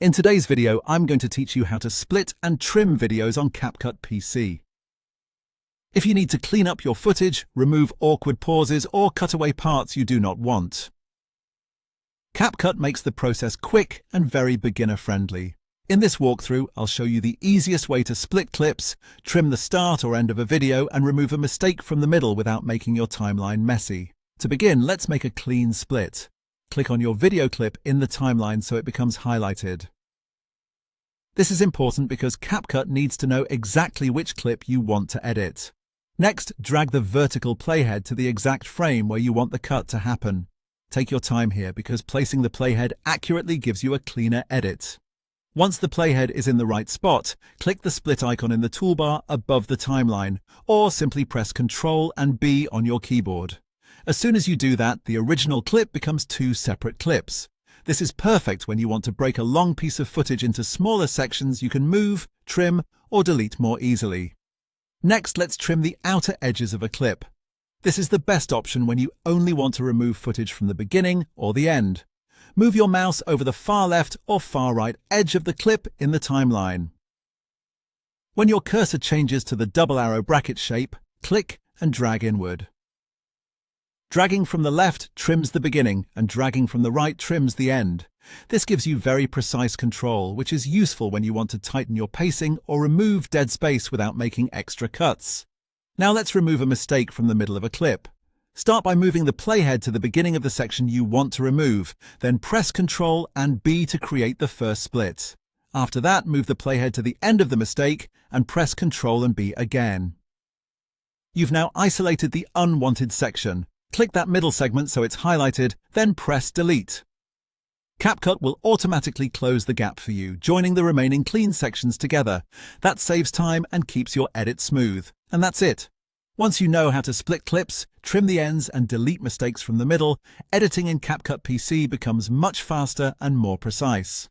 In today's video, I'm going to teach you how to split and trim videos on CapCut PC. If you need to clean up your footage, remove awkward pauses, or cut away parts you do not want. CapCut makes the process quick and very beginner-friendly. In this walkthrough, I'll show you the easiest way to split clips, trim the start or end of a video, and remove a mistake from the middle without making your timeline messy. To begin, let's make a clean split. Click on your video clip in the timeline so it becomes highlighted. This is important because CapCut needs to know exactly which clip you want to edit. Next, drag the vertical playhead to the exact frame where you want the cut to happen. Take your time here because placing the playhead accurately gives you a cleaner edit. Once the playhead is in the right spot, click the split icon in the toolbar above the timeline, or simply press Ctrl and B on your keyboard. As soon as you do that, the original clip becomes two separate clips. This is perfect when you want to break a long piece of footage into smaller sections you can move, trim, or delete more easily. Next, let's trim the outer edges of a clip. This is the best option when you only want to remove footage from the beginning or the end. Move your mouse over the far left or far right edge of the clip in the timeline. When your cursor changes to the double arrow bracket shape, click and drag inward. Dragging from the left trims the beginning, and dragging from the right trims the end. This gives you very precise control, which is useful when you want to tighten your pacing or remove dead space without making extra cuts. Now let's remove a mistake from the middle of a clip. Start by moving the playhead to the beginning of the section you want to remove, then press Ctrl and B to create the first split. After that, move the playhead to the end of the mistake and press Ctrl and B again. You've now isolated the unwanted section. Click that middle segment so it's highlighted, then press Delete. CapCut will automatically close the gap for you, joining the remaining clean sections together. That saves time and keeps your edit smooth. And that's it. Once you know how to split clips, trim the ends, and delete mistakes from the middle, editing in CapCut PC becomes much faster and more precise.